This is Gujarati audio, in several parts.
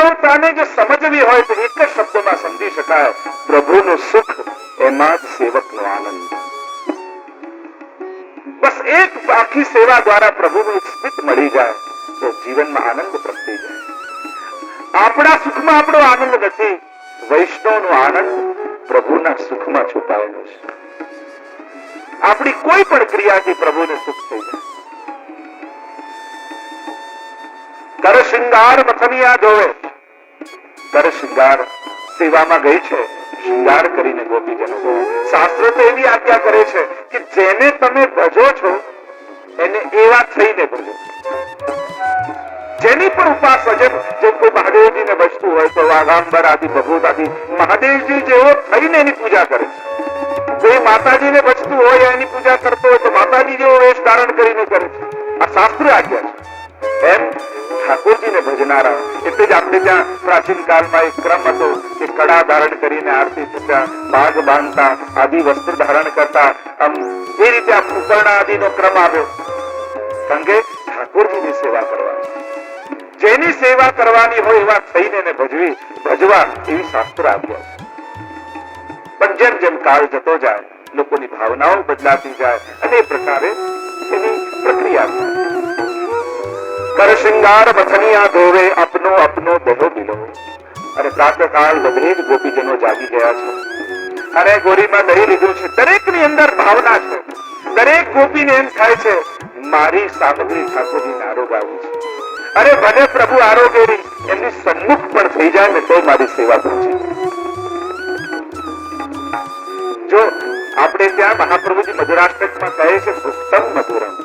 માનવતાને જો સમજવી હોય તો એક જ શબ્દમાં સમજી શકાય, પ્રભુનું સુખ એમાં જ સેવકનો આનંદ. બસ એક આખી સેવા દ્વારા પ્રભુનું એક સ્મિત મળી જાય તો જીવનમાં આનંદ પ્રગટી જાય. આપણા સુખમાં આપણો આનંદ નથી, વૈષ્ણવનો આનંદ પ્રભુના સુખમાં છુપાયેલો છે. આપણી કોઈ પણ ક્રિયાથી પ્રભુને સુખ થઈ જાય. કર શૃંગાર મથનિયા ધોવે, કર શૃંગાર સેવામાં ગઈ છે, શૃંગાર કરીને ગોપીજનો. શાસ્ત્રો તો એવી આજ્ઞા કરે છે કે જેને તમે ભજો છો એને એવા થઈને ભજો. જેની પણ ઉપાસના, જેમ કોઈ મહાદેવજીને ભજતું હોય તો વાઘાંબર આદિ ભગવત આદિ મહાદેવજી જેવો થઈને એની પૂજા કરે છે. કોઈ માતાજીને ભજતું હોય એની પૂજા કરતો હોય તો માતાજી જેવો વેશ ધારણ કરીને કરે છે. આ શાસ્ત્ર આજ્ઞા છે. એમ ઠાકોરજીને ભજનારા, એટલે જ આપણે ત્યાં પ્રાચીન કાળમાં એક ક્રમ હતો કે કડા ધારણ કરીને આરતી થતા, બાગ બાંધતા, આદિ વસ્ત્ર ધારણ કરતા, આમ એ રીતે આ ઉપરણા આદિનો ક્રમ આવ્યો. કારણ કે ઠાકોરજીની સેવા કરવાની, જેની સેવા કરવાની હોય એવા થઈને એને ભજવા એવી શાસ્ત્ર આજ્ઞા છે. પણ જેમ જેમ કાળ જતો જાય, લોકોની ભાવનાઓ બદલાતી જાય અને એ પ્રકારે એની પ્રક્રિયા થાય. કર શૃંગાર મથનિયા ધોવે, અપનો અપનો દેહો બિલો. અને પ્રાતઃકાળ બધે જ ગોપીજનો જાગી ગયા છે અને ગોરીમાં દહી લીધું છે. દરેકની અંદર ભાવના છે. દરેક ગોપીને એમ થાય છે મારી સામગ્રી ઠાકોરજીને આરોગાવી છે. અરે ભલે પ્રભુ આરોગેરી એમની સન્મુખ પણ થઈ જાય ને તો મારી સેવા પહોંચી. જો આપણે ત્યાં મહાપ્રભુજી મધુરાષ્ટકમાં કહે છે ઉત્તમ મધુરમ,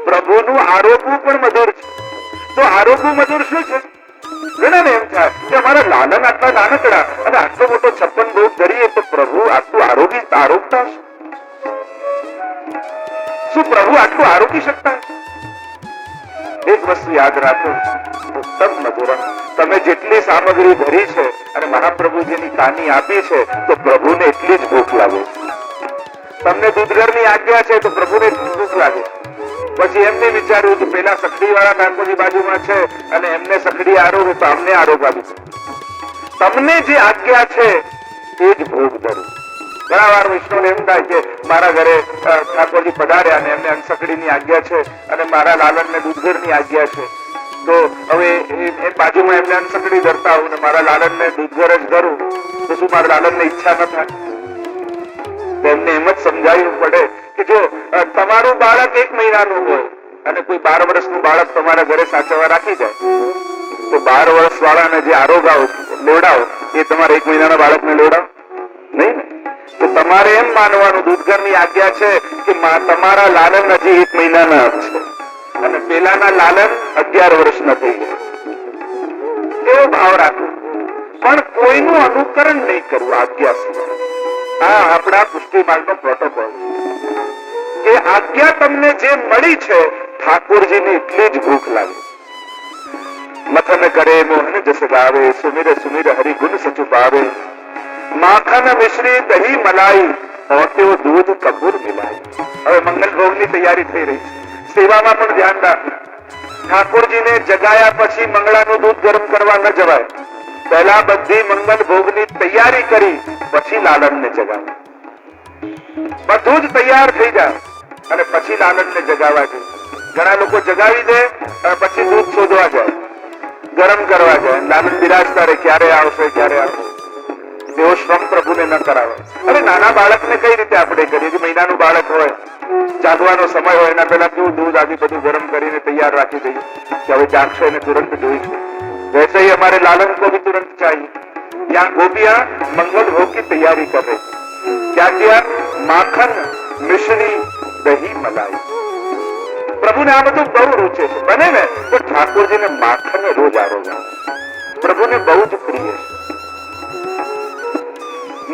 પ્રભુનું આરોગવું પણ મધુર છે. તો આરોગવું મધુર શું છે? ઘણાને એમ થાય કે અમારા લાલન આટલા નાનકડા અને આટલો મોટો 56 ભોગ ધરીએ તો પ્રભુ આટલું આરોગતા હશે? શું પ્રભુ આટલું આરોગી શકતા? એક વસ્તુ યાદ રાખો, ઉત્તમ મધુરમ. તમે જેટલી સામગ્રી ભરી છે અને મહાપ્રભુજીની કાની આપી છે તો પ્રભુને એટલી જ ભૂખ લાગે છે. તમને દૂધઘરની આજ્ઞા છે તો પ્રભુને એટલી ભૂખ લાગે છે. પછી એમને વિચાર્યું કે પેલા સખડી વાળા ઠાકોરજી બાજુમાં છે અને એમને સખડી આરોગ તો અમને આરોગ આપી. તમને જે આજ્ઞા છે એ જ ભોગ ધરો. ઘણા વાર વિષ્ણુને એમ થાય કે મારા ઘરે ઠાકોરજી પધાર્યા અને એમને અનસકડીની આજ્ઞા છે અને મારા લાલનને દૂધઘરની આજ્ઞા છે, તો હવે એ બાજુમાં એમને અનસકડી ધરતા હોઉં ને મારા લાલનને દૂધઘર જ ધરું તો શું મારા લાલનને ઈચ્છા ન થાય? એમને એમ જ સમજાવવું પડે કે જો તમારું બાળક 1 મહિનાનું હોય અને કોઈ 12 વર્ષનું બાળક તમારા ઘરે સાચવવા રાખી જાય તો 12 વર્ષ વાળાને જે આરોગાવો લેવડાવો એ તમારા 1 મહિનાના બાળકને લેવડાવો નહીં ને? તો તમારે એમ માનવાનું દૂધઘરની આજ્ઞા છે કે તમારા લાલન હજી 1 મહિનાના છે અને પેલાના લાલન 11 વર્ષના થઈ ગયા. એવો ભાવ રાખો. પણ કોઈનું અનુકરણ નહીં કરવું આજ્ઞા સિવાય. આ આપણા પુષ્ટિ માર્ગનો પ્રોટોકોલ છે કે આજ્ઞા તમને જે મળી છે ઠાકોરજીને એટલી જ ભૂખ લાગે. મથન કરે મોહન જસ ગાવે, સુમિર સુમિર હરિ ગુણ સચુ પાવે. માખન મિશ્રી દહી મલાઈ, હોત્યો દૂધ કપૂર મિલાઈ. હવે મંગલ ભોગની તૈયારી થઈ રહી છે. સેવામાં પણ ધ્યાન રાખ. ઠાકોરજીને જગાયા પછી મંગળાનું દૂધ ગરમ કરવા ન જવાય. પહેલા બધી મંગલ ભોગની તૈયારી કરી પછી લાલનને જગાવે. બધું જ તૈયાર થઈ જાય અને પછી લાલનને જગાવવા જોઈએ. ઘણા લોકો જગાવી દે પછી દૂધ શોધવા જાય, ગરમ કરવા જાય. લાલન બિરાજતા રહે ક્યારે આવશે ક્યારે આવશે. તેઓ શ્રમ પ્રભુને ન કરાવે. અરે નાના બાળકને કઈ રીતે આપણે કરીએ? જે મહિનાનું બાળક હોય, જાગવાનો સમય હોય એના પહેલા કેવું દૂધ આદિ બધું ગરમ કરીને તૈયાર રાખી દઈએ કે હવે જાગશે એને તુરંત જોઈશું. वैसे ही हमारे लालन को भी तुरंत चाहिए. यहाँ गोपियां मंगल भोग की तैयारी कर रही. क्या किया? माखन मिश्री दही मलाई. પ્રભુને આ બધું બહુ રૂચે છે. બને ને તો ઠાકોરજીને માખન રોજ આરોગા. પ્રભુને બહુ જ પ્રિય છે.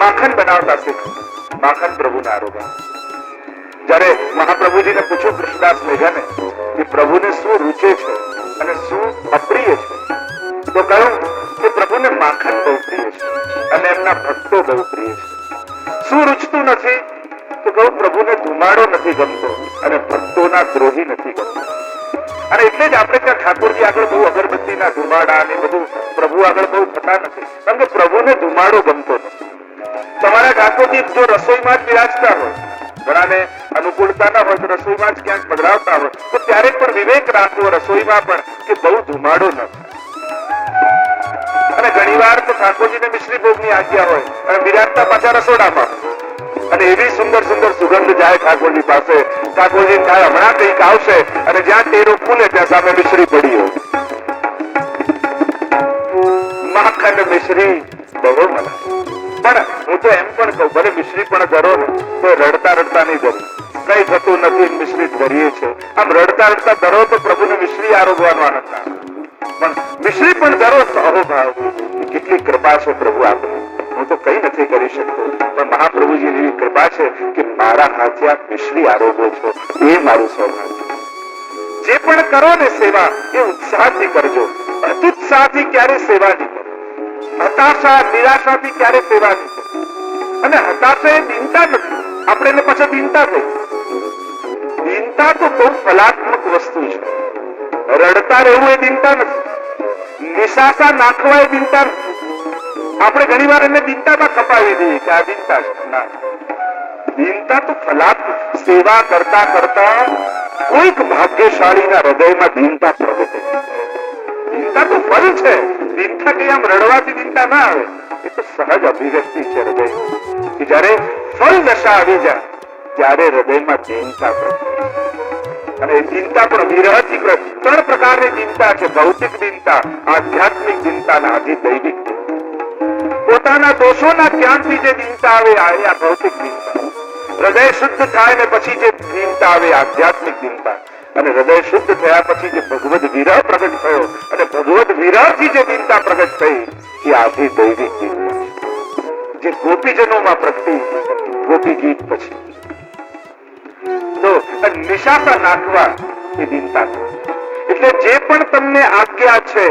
માખન બનાવતા શીખો. માખન પ્રભુને આરોગા. જયારે મહાપ્રભુજીને પૂછ્યું કૃષ્ણદાસ મેઘાને કે પ્રભુને શું રૂચે છે અને શું અપ્રિય છે, તો કહ્યું કે પ્રભુને માખન બહુ પ્રિય છે અને એમના ભક્તો બહુ પ્રિય છે. શું રૂચતું નથી? તો કહું પ્રભુને ધુમાડો નથી ગમતો અને ભક્તોના દ્રોહી નથી ગમતો. અને એટલે જ આપણે ત્યાં ઠાકોરજી આગળ બહુ અગરબત્તીના ધુમાડા અને બધું પ્રભુ આગળ બહુ થતા નથી, કારણ કે પ્રભુને ધુમાડો ગમતો નથી. તમારા ઠાકોરજી જો રસોઈમાં જ બિરાજતા હોય, ઘણાને અનુકૂળતા ના હોય તો રસોઈમાં જ ક્યાંક પધરાવતા હોય, તો ત્યારે પણ વિવેક રાખવો રસોઈમાં પણ કે બહુ ધુમાડો ન થાય. અને ઘણી વાર તો ઠાકોરજીને મિશ્રી ભોગની આજ્ઞા હોય અને બિરાજતા પાછા રસોડામાં, અને એવી સુંદર સુંદર સુગંધ જાય ઠાકોરજી પાસે. ઠાકોરજી થાય હમણાં કંઈક આવશે અને જ્યાં ટેરો ખુલે ત્યાં સામે મિશ્રી પડી હોય. માખણ મિશ્રી બહુ મલાય. પણ હું તો એમ પણ કહું, ભલે મિશ્રી પણ ધરો ને તો રડતા રડતા નહીં ધરો, કઈ થતું નથી મિશ્રી ધરીએ છે. આમ રડતા રડતા ધરો તો પ્રભુને મિશ્રી આરોગવાનો આનંદ આવે, પણ મિશ્રી પણ ધરો તો અહોભાવ. કેટલી કૃપા છે પ્રભુ આપની, હું તો કઈ નથી કરી શકતો, પણ મહાપ્રભુજી એવી કૃપા છે કે મારા હાથે આપ મિશ્રી આરોગો છો, એ મારું સૌભાગ્ય. જે પણ કરો ને સેવા એ ઉત્સાહથી કરજો, અતુત્સાહથી ક્યારે સેવા નહીં કરો, હતાશા નિરાશાથી ક્યારે સેવા નહીં કરો. અને હતાશા એ દીનતા નથી, આપણે એને પાછળ દીનતા થઈ. દીનતા તો બહુ ફલાત્મક વસ્તુ છે. રડતા રહેવું એ દીનતા નથી, નિશાસા નાખવા એ દીનતા નથી. આપણે ઘણી વાર એને દીનતામાં ખપાવી દઈએ કે આ દીનતા છે. ના, દીનતા તો ફલાત્મક. સેવા કરતા કરતા કોઈક ભાગ્યશાળીના હૃદયમાં દીનતા પ્રગટે. દીનતા તો ફળ છે. દીનતા કઈ આમ રડવાથી દીનતા ના આવે, એ તો સહજ અભિવ્યક્તિ છે હૃદય. કે જયારે ફળ દશા આવી જાય ત્યારે હૃદયમાં દીનતા પ્રગટે. અને એ દીનતા પણ વિરહથી. ત્રણ પ્રકારની દીનતા છે: ભૌતિક દીનતા, આધ્યાત્મિક દીનતા અને આધિદૈવિક. પોતાના દોષોના જ્ઞાનથી જે દીનતા આવે આ ભૌતિક દીનતા. હૃદય શુદ્ધ થાય ને પછી જે દીનતા આવે આધ્યાત્મિક દીનતા. અને હૃદય શુદ્ધ થયા પછી જે ભગવદ વિરહ પ્રગટ થયો અને ભગવદ વિરહથી જે દીનતા પ્રગટ થઈ એ આધિદૈવિક દીનતા, જે ગોપીજનોમાં પ્રગટી ગોપી ગીત પછી. તો નિશાસા નાખવા એ દીનતા. એટલે જે પણ તમને આજ્ઞા છે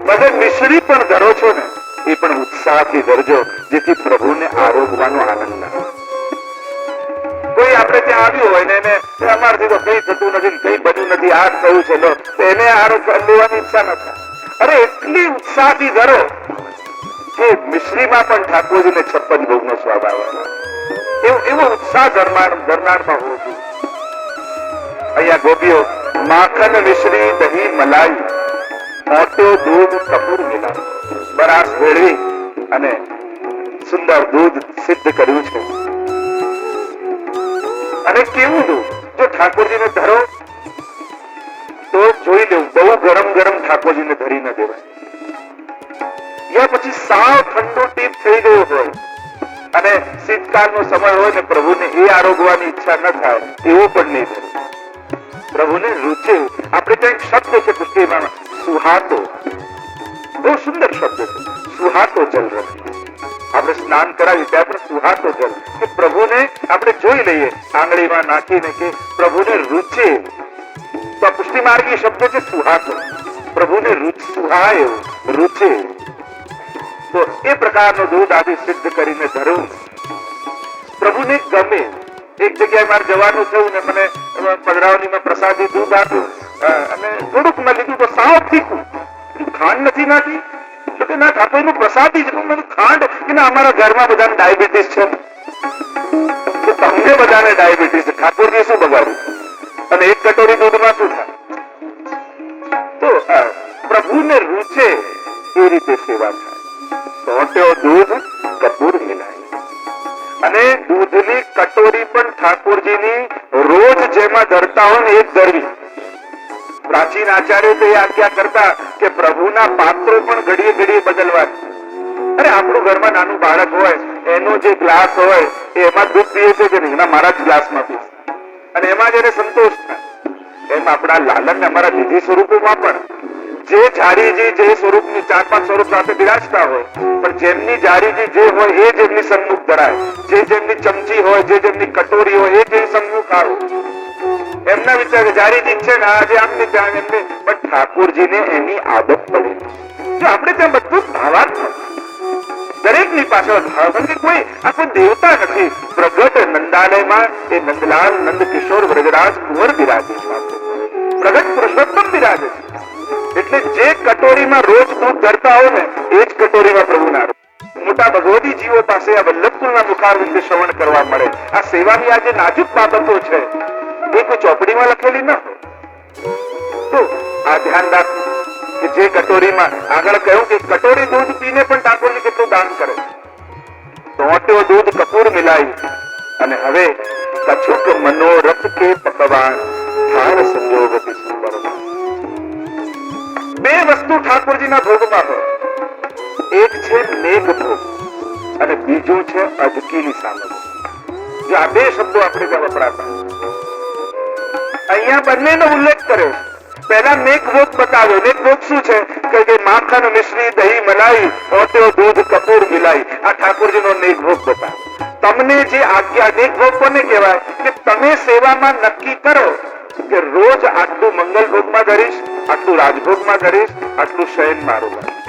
બધે મિશ્રી પણ ધરો છો ને એ પણ ઉત્સાહથી ધરજો, જેથી પ્રભુને આરોગવાનો આનંદ આવે. કોઈ આપણે ત્યાં આવ્યું હોય ને એને અમારથી તો કઈ થતું નથી, કઈ બન્યું નથી, આ થયું છે, એને આરોગ લેવાની ઈચ્છા ન થાય. અરે એટલી ઉત્સાહથી ધરો કે મિશ્રીમાં પણ ઠાકોરજીને 56 ભોગનો સ્વાદ આવે. એવો ઉત્સાહ ધરનારમાં હોવો જોઈએ. અહીંયા ગોપીઓ માખન મિશ્રી દહીં મલાઈ મોટો દૂધ કપૂર મિલાય, બરાસ ભેળવી અને સુંદર દૂધ સિદ્ધ કર્યું છે. અને કેવું દૂધ! જો ઠાકોરજીને ધરો તો જોઈ લેવું, બહુ ગરમ ગરમ ઠાકોરજીને ધરી ન દેવાય. યા પછી સાવ ઠંડો ટીપ થઈ ગયો હોય અને શીતકાળનો સમય હોય ને પ્રભુને એ આરોગવાની ઈચ્છા ન થાય એવું પણ નહીં ધરવું. પ્રભુને રૂચે. આપણે ત્યાં એક શબ્દ છે પુસ્તકમાં, સુહાતો. બહુ સુંદર શબ્દ છે, સુહાતો જલ રસ. આપણે સ્નાન કરાવી ત્યાં પણ સુહાતો જલ, કે પ્રભુને આપણે જોઈ લઈએ આંગળીમાં નાખીને કે પ્રભુને રૂચે. તો આ પુષ્ટિ માર્ગી શબ્દ છે સુહાતો. પ્રભુને સુહાય, રૂચે. તો એ પ્રકારનો દૂધ આદિ સિદ્ધ કરીને ધરવું. પ્રભુને ગમે. એક જગ્યાએ મારે જવાનું થયું ને મને પધરાવણીમાં પ્રસાદી દૂધ આપ્યું અને થોડુંક મેં લીધું તો સાવ ફીકું. ખાંડ નથી નાખી તો કે ના ઠાકોરનું પ્રસાદી છે. ખાંડ કે ના, અમારા ઘરમાં બધાને ડાયાબિટીસ છે. તો તમને બધાને ડાયાબિટીસ છે, ઠાકોરજી શું બગાડ્યું? અને એક કટોરી દૂધમાં શું થાય? તો પ્રભુને રૂચે એ રીતે સેવા થાય. સોટ્યો દૂધ કપૂર મિલાય. અને દૂધની કટોરી પણ ઠાકોરજીની રોજ જેમાં ધરતા હોય ને એ જ ધરવી. પ્રાચીન આચાર્યો તો એ આજ્ઞા કરતા કે પ્રભુના પાત્રો પણ ઘડીએ ઘડીએ બદલવા. અરે આપણું ઘરમાં નાનું બાળક હોય એનો જે ગ્લાસ હોય એમાં દૂધ પીએ છે કે નહીં? મારા જ ગ્લાસમાં પીએ અને એમાં જ એને સંતોષ થાય. એમ આપણા લાલન અમારા વિધિ સ્વરૂપોમાં પણ જે જારીજી જે સ્વરૂપની 4-5 સ્વરૂપ સાથે બિરાજતા હોય, પણ જેમની જારીજી જે હોય એ જેમની સન્મુખ ધરાય, જે જેમની ચમચી હોય, જે જેમની કટોરી હોય એ જે સન્મુખ આવે. એમના વિચાર જારીજી છે ને આજે આપને ત્યાં એમને, પણ ઠાકોરજીને એની આદત પડે. જો આપણે ત્યાં બધું ભાવાત્મક, દરેકની પાછળ ભાવ, કે કોઈ આ કોઈ દેવતા નથી. પ્રગટ નંદાલયમાં એ નંદલાલ નંદ કિશોર વ્રજરાજ કુંવર બિરાજે. પ્રગટ પુરુષોત્તમ બિરાજે છે. એટલે જે કટોરીમાં રોજ દૂધ ધરતા હોય ને એ જ કટોરીમાં પ્રભુના મોટા ભગવતી જીવો પાસે આ વલ્લભકુળના મુખારવિંદ શ્રવણ કરવા મળે. આ સેવાની આ જે નાજુક બાબતો છે એ કોઈ ચોપડીમાં લખેલી ન હોય. તો આ ધ્યાન રાખ કે જે કટોરીમાં આગળ કહ્યું કે કટોરી દૂધ પીને પણ ઠાકોરજી કેટલું દાન કરે. તોટ્યો દૂધ કપૂર મિલાઈ અને હવે કછુક મનોરથ કે પકવાન થાર સંજોગથી સુંદર. બે વસ્તુ ઠાકોરજીના ભોગમાં હોય. એક છે મેઘ ભોગ અને બીજું છે અજકીની સામગ્રી. જો આ બે શબ્દો આપણે ત્યાં વપરાતા અહીંયા બંનેનો ઉલ્લેખ કર્યો. પહેલા મેઘ ભોગ બતાવ્યો. મેઘ ભોગ શું છે કે માખણ મિશ્રી દહીં મલાઈ ઓટ્યો દૂધ કપૂર મિલાઈ. આ ઠાકોરજીનો મેઘ ભોગ બતાવ્યો. તમને જે આજ્ઞા મેઘ ભોગ કોને કહેવાય કે તમે સેવામાં નક્કી કરો કે રોજ આટલું મંગલ ભોગમાં ધરીશ, આટલું રાજભોગમાં ધરીશ, આટલું શયન મારું કરીશ.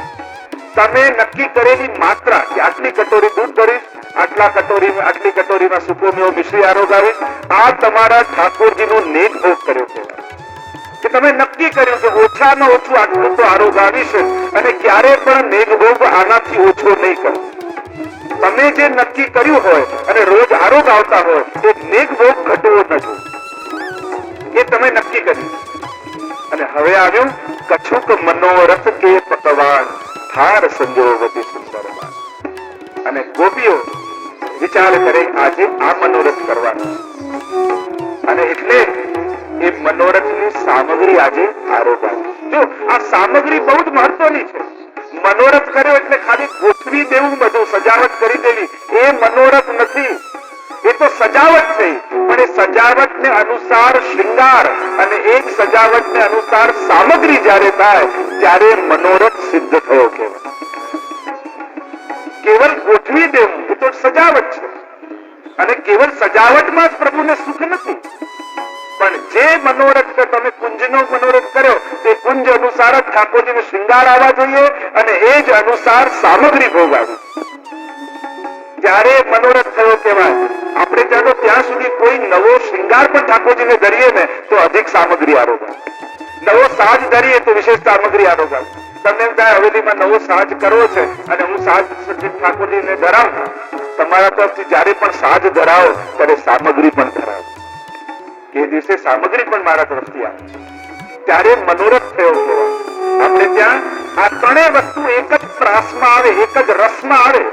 તમે નક્કી કરેલી માત્રા કે આટલી કટોરી દૂધ ધરીશ, આટલી કટોરીમાં સૂકો મેવો મિશ્રી આરોગાવીશ. આ તમારા ઠાકોરજીનો નેક ભોગ કર્યો કહેવાય. કે તમે નક્કી કર્યું કે ઓછામાં ઓછું આટલું તો આરોગાવીશ અને ક્યારે પણ મેઘ ભોગ આનાથી ઓછો નહીં કરો. તમે જે નક્કી કર્યું હોય અને રોજ આરોગ આવતા હોય એ મેઘ ભોગ ઘટવો ન જોઈએ. એ તમે નક્કી કર્યું. અને હવે આવ્યું કછુક મનોરથ કે પકવાન થાર સંજોગથી સુંદરવાન. અને ગોપીઓ વિચાર કરે આજે આ મનોરથ કરવાનો અને એટલે એ મનોરથની સામગ્રી આજે આરોગાવી. જો આ સામગ્રી બહુ જ મહત્વની છે. મનોરથ કર્યો એટલે ખાલી ગોઠવી દેવું, બધું સજાવટ કરી દેવી એ મનોરથ નથી. એ તો સજાવટ થઈ, પણ એ સજાવટને અનુસાર શૃંગાર અને એક સજાવટને અનુસાર સામગ્રી જ્યારે થાય ત્યારે મનોરથ સિદ્ધ થયો કહેવાય. કેવલ ગોઠવી દેવું એ તો સજાવટ છે અને કેવલ સજાવટમાં જ પ્રભુને સુખ નથી. પણ જે મનોરથ તમે કુંજનો મનોરથ કર્યો તે કુંજ અનુસાર જ ઠાકોરજીને શૃંગાર આવવા જોઈએ અને એ જ અનુસાર સામગ્રી ભોગ આવી. ત્યારે મનોરથ થયો કહેવાય. આપણે ત્યાં તો ત્યાં સુધી કોઈ નવો શૃંગાર પણ ઠાકોરજીને ધરીએ ને તો અધિક સામગ્રી આરોગાવે. નવો સાજ ધરીએ તો વિશેષ સામગ્રી આરોગાવે. તમને એમ થાય હવેલીમાં નવો સાજ કરવો છે અને હું સાજ ઠાકોરજીને ધરાવું. તમારા તરફથી જયારે પણ સાજ ધરાવો ત્યારે સામગ્રી પણ ધરાવો. એ દિવસે સામગ્રી પણ મારા તરફથી આવે ત્યારે મનોરથ થયો કહેવાય. આપણે ત્યાં આ ત્રણેય વસ્તુ એક જ ત્રાસમાં આવે, એક જ રસમાં આવે.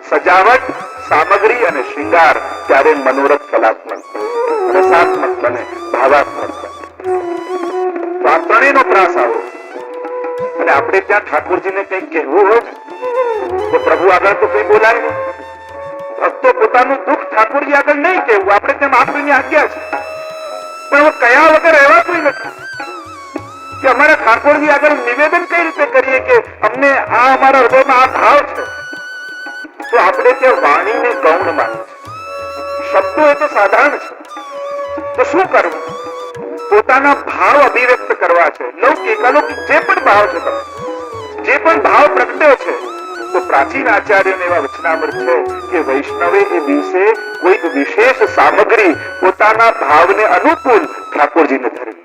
સજાવટ, સામગ્રી અને શૃંગાર. ત્યારે મનોરથ કલાત્મક, રસાત્મક બને, ભાવાત્મક બને. તો આ ત્રણેયનો ત્રાસ આવે. અને આપણે ત્યાં ઠાકોરજીને કંઈક કહેવું હોય તો પ્રભુ આગળ તો કઈ બોલાય નહીં. ભક્તો પોતાનું દુઃખ ઠાકોરજી આગળ નહીં કહેવું. આપણે ત્યાં મહાપ્રભુની આજ્ઞા છે, પણ કયા વગર રહેવાતું નથી કે અમારા ઠાકોરજી આગળ નિવેદન કઈ રીતે કરીએ કે અમને આ અમારા હૃદયમાં આ ભાવ છે. તો આપણે ત્યાં વાણીને ગૌણ માને છે. શબ્દો એ તો સાધારણ છે. તો શું કરવું? પોતાના ભાવ અભિવ્યક્ત કરવા છે. લૌકિક અલૌકિક જે પણ ભાવ છે, તમે જે પણ ભાવ પ્રગટ્યો છે તો પ્રાચીન આચાર્યોને એવા વચનામૃત છે કે વૈષ્ણવે એ દિવસે કોઈક વિશેષ સામગ્રી પોતાના ભાવને અનુકૂળ ઠાકોરજીને ધરી.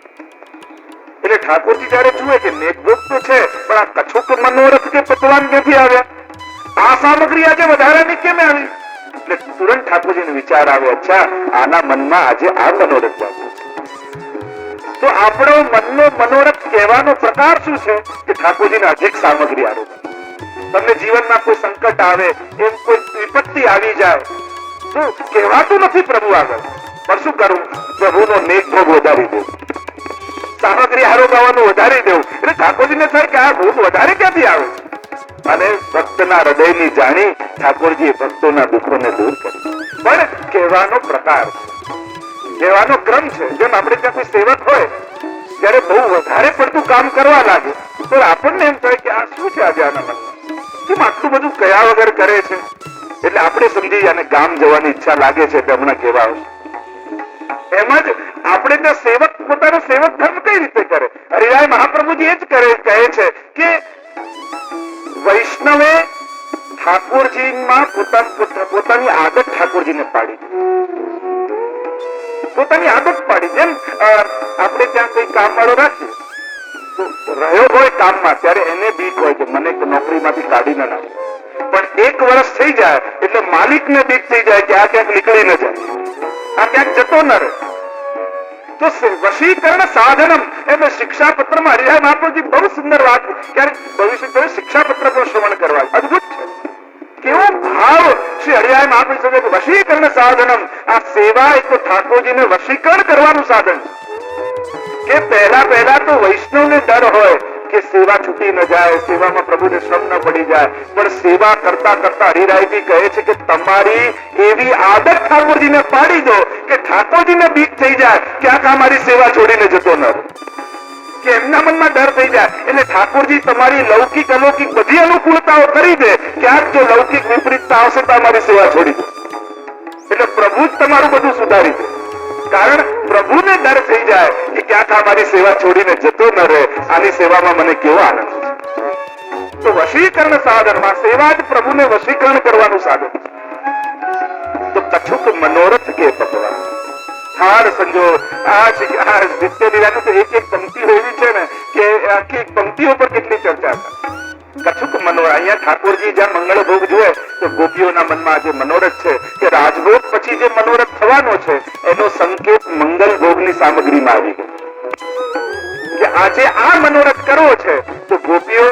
એટલે ઠાકોરજી જયારે જુએ કે મેઘભોગ તો છે પણ આ કછુક મનોરથ કે પકવાન ક્યાંથી આવ્યા, આ સામગ્રી આજે વધારાની કેમ આવી? એટલે તુરંત ઠાકોરજીને વિચાર આવે, અચ્છા આના મનમાં આજે આ મનોરથ જાગ્યો. તો આપણો મનનો મનોરથ કહેવાનો પ્રકાર શું છે કે ઠાકોરજીને અધિક સામગ્રી આરોપ. તમને જીવનમાં કોઈ સંકટ આવે, એમ કોઈ વિપત્તિ આવી જાય તો કહેવાતું નથી પ્રભુ આગળ, પણ શું કરવું? પ્રભુનો મેઘ ભોગ વધારી દેવું, સામગ્રી આરોગાવાનું વધારી દેવું. એટલે ઠાકોરજીને થાય કે આ ભોગ વધારે ક્યાંથી આવે? અને ભક્તના હૃદયની જાણી ઠાકોરજી ભક્તોના દુઃખોને દૂર કરી. પણ કહેવાનો પ્રકાર, કહેવાનો ક્રમ છે. જેમ આપણે ત્યાં કોઈ સેવક હોય ત્યારે બહુ વધારે પડતું કામ કરવા લાગે તો આપણને એમ થાય કે આ શું છે આજે આના મનમાં, કેમ આટલું બધું કયા વગર કરે છે? એટલે આપણે સમજી અને ગામ જવાની ઈચ્છા લાગે છે એટલે હમણાં કેવા આવશે. એમ જ આપણે ત્યાં સેવક પોતાનો સેવક ધર્મ કઈ રીતે કરે? હરિરાય મહાપ્રભુજી એ જ કહે છે કે વૈષ્ણવે ઠાકોરજીમાં પોતાની આદત ઠાકોરજીને પાડી. પોતાની આદત પાડી. જેમ આપણે ત્યાં કોઈ કામ વાળો રાખીએ તો રહ્યો હોય કામમાં ત્યારે એને બીક હોય કે મને નોકરીમાંથી કાઢી ન નાખે. પણ 1 વર્ષ થઈ જાય એટલે માલિકને બીક થઈ જાય કે આ ક્યાંક નીકળી ન જાય, આ ક્યાંક જતો ન રહે. તો વશીકરણ સાધનમ એમ શિક્ષાપત્રમાં હરિરાય મહાપ્રભુજી બહુ સુંદર વાત, ક્યારેક ભવિષ્ય શિક્ષાપત્ર પણ શ્રવણ કરવા અદભુત છે. કેવો ભાવ શ્રી હરિરાય મહાપ્રભુ કે વશીકરણ સાધનમ, આ સેવા એ તો ઠાકોરજીને વશીકરણ કરવાનું સાધન છે. કે પહેલા તો વૈષ્ણવને ડર હોય કે સેવા છૂટી ન જાય, સેવામાં પ્રભુને શ્રમ ન પડી જાય. પણ સેવા કરતા કરતા હરિરાયજી કહે છે કે તમારી એવી આદત ઠાકોરજીને પાડી દો કે ઠાકોરજીને બીક થઈ જાય ક્યાંક આ મારી સેવા છોડીને જતો ન રહે, કે એમના મનમાં ડર થઈ જાય. એટલે ઠાકોરજી તમારી લૌકિક અલૌકિક બધી અનુકૂળતાઓ કરી દે, ક્યાંક જો લૌકિક વિપરીતતા આવશે તો અમારી સેવા છોડી દે. એટલે પ્રભુ જ તમારું બધું સુધારી દે. કારણ પ્રભુને ડર થઈ જાય કે ક્યાંક અમારી સેવા છોડીને જતો ન રહે, આની સેવામાં મને કેવો આનંદ છે. તો વશીકરણ સાધનમાં સેવા જ પ્રભુને વશીકરણ કરવાનું સાધન છે. તો કછુક મનોરથ કે ભગવાન થાળ સંજો આ નિત્ય લીલાની તો એક પંક્તિ એવી છે ને કે આખી પંક્તિઓ પર કેટલી ચર્ચા થાય. કછુક મનોરથ, અહીંયા ઠાકોરજી જ્યાં મંગળ ભોગ જુએ તો ગોપીઓના મનમાં જે મનોરથ છે કે રાજભોગ પછી જે મનોરથ થવાનો છે એનો સંકેત મંગલ ભોગની સામગ્રીમાં આવી ગયો કે આજે આ મનોરથ કરવો છે. તો ગોપીઓ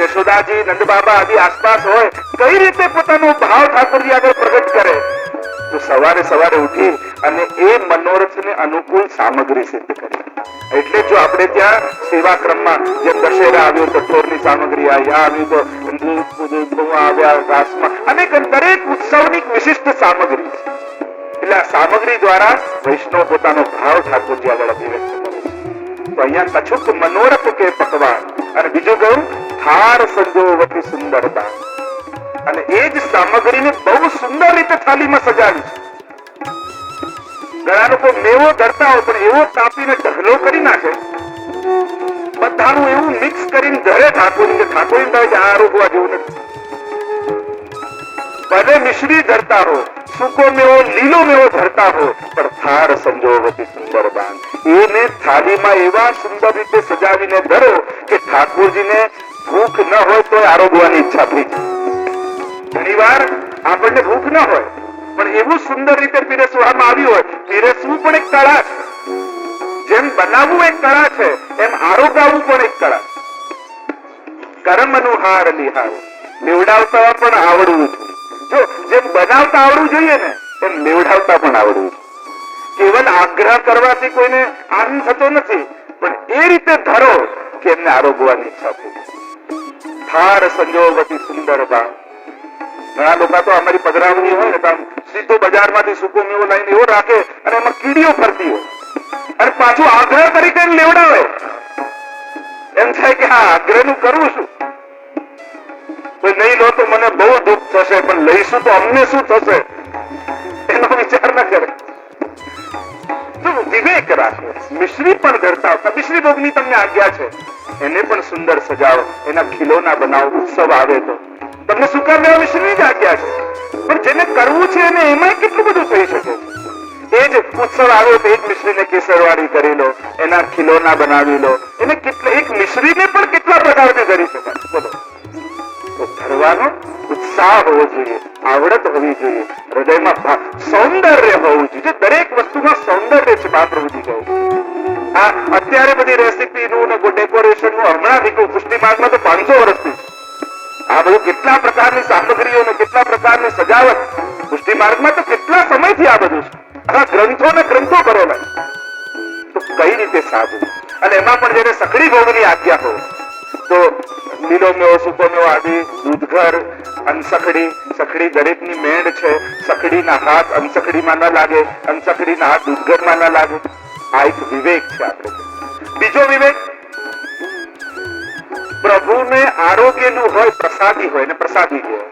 યશોદાજી નંદ બાબા આદિ આસપાસ હોય, કઈ રીતે પોતાનો ભાવ ઠાકોરજી આગળ પ્રગટ કરે? તો સવારે ઉઠી અને એ મનોરથને અનુકૂળ સામગ્રી સિદ્ધ કરે. એટલે જો આપણે ત્યાં સેવા ક્રમમાં જેમ દશેરા આવ્યો તો ઠોરની સામગ્રી આવી, આવ્યું તો આવ્યા રાસમાં, અને દરેક ઉત્સવની વિશિષ્ટ સામગ્રી છે. એટલે આ સામગ્રી દ્વારા વૈષ્ણવ પોતાનો ભાવ ઠાકોરજી આગળ અભિવ્યક્ત કરે છે. તો અહીંયા કછુક મનોરથ કે પકવાન, અને બીજું કહ્યું થાર સંજોવતી સુંદરતા, અને એ જ સામગ્રીને બહુ સુંદર રીતે થાળીમાં સજાવી છે. ઘણા લોકો મેવો ધરતા હોય પણ એવો કાપીને ઢગલો કરી નાખે, બધાનું એવું મિક્સ કરીને ધરે ઠાકોરજી કે ઠાકોરજી કહે કે આ રોકવા જેવું નથી. ભલે મિશ્રી ધરતા હો, સૂકો મેવો લીલો મેવો ધરતા હો, પણ થાર સંજોવતી સુંદર બાન, એને થાળીમાં એવા સુંદર રીતે સજાવીને ધરો કે ઠાકોરજીને ભૂખ ન હોય તો આરોગવાની ઈચ્છા થઈ જાય. ઘણી વાર આપણને ભૂખ ન હોય પણ એવું સુંદર રીતે પીરસવામાં આવ્યું હોય. પીરસવું પણ એક કળા છે. જેમ બનાવવું એક કળા છે એમ આરોગાવવું પણ એક કળા છે. કર્મનું હાર લિહાર, લેવડાવતા પણ આવડવું જોઈએ. જો જેમ બનાવતા આવડવું જોઈએ ને એમ લેવડાવતા પણ આવડવું જોઈએ. કેવલ આગ્રહ કરવાથી કોઈને આનંદ થતો નથી, પણ એ રીતે ધરો કે એમને આરોગવાની ઈચ્છા થઈ. થાર સંજોવતી સુંદર બા. ઘણા લોકો તો અમારી પધરાવણી હોય ને તો સીધો બજારમાંથી સૂકો મેવો લઈને એવો રાખે અને એમાં કીડીઓ ફરતી હોય અને પાછું આગ્રહ તરીકે લેવડાવે. એમ થાય કે હા આગ્રહનું કરવું શું, નહીં લો તો મને બહુ દુઃખ થશે, પણ લઈશું તો અમને શું થશે એનો વિચાર ન કરે. વિવેક રાખે. મિશ્રી પણ ધરતા હતા, મિશ્રી ભોગની તમને આજ્ઞા છે, એને પણ સુંદર સજાવો, એના ખીલોના બનાવો. ઉત્સવ આવે તો તમને સુકા મેવા મિશ્રીની જ આજ્ઞા છે, પણ જેને કરવું છે એને એમાં કેટલું બધું થઈ શકે. એ જ ઉત્સવ આવ્યો તો એક મિશ્રીને કેસરવાળી કરી લો, એના ખીલોના બનાવી લો, એને કેટલા એક મિશ્રીને પણ કેટલા પ્રકારથી કરી શકાય. બોલો, તો ધરવાનો ઉત્સાહ હોવો જોઈએ, આવડત હોવી જોઈએ, હૃદયમાં સૌંદર્ય હોવું જોઈએ. દરેક વસ્તુમાં સૌંદર્ય છે. મહાપ્રભુજી કહ્યું આ અત્યારે બધી રેસીપીનું ને ડેકોરેશનનું હમણાં પુષ્ટિ માર્ગમાં તો 500 વર્ષથી આ બધું કેટલા પ્રકારની સામગ્રીઓ ને કેટલા પ્રકારની સજાવટ પુષ્ટિ માર્ગમાં તો કેટલા સમયથી આ બધું છે. આ ગ્રંથો ને ગ્રંથો કરેલા. તો કઈ રીતે સાધવું, અને એમાં પણ જયારે સખડી ભોગની આજ્ઞા હોય તો લીલો મેવો, સૂકો મેવો આદિ, દૂધઘર, અનસખડી. સખડી દરેકની મેંડ છે. સખડીના હાથ અનસખડીમાં ન લાગે, અનસખડીના હાથ દૂધઘરમાં ન લાગે. આ એક વિવેક છે આપણે. બીજો વિવેક, પ્રભુને આરોગ્યનું હોય, પ્રસાદી હોય ને પ્રસાદી કહેવાય.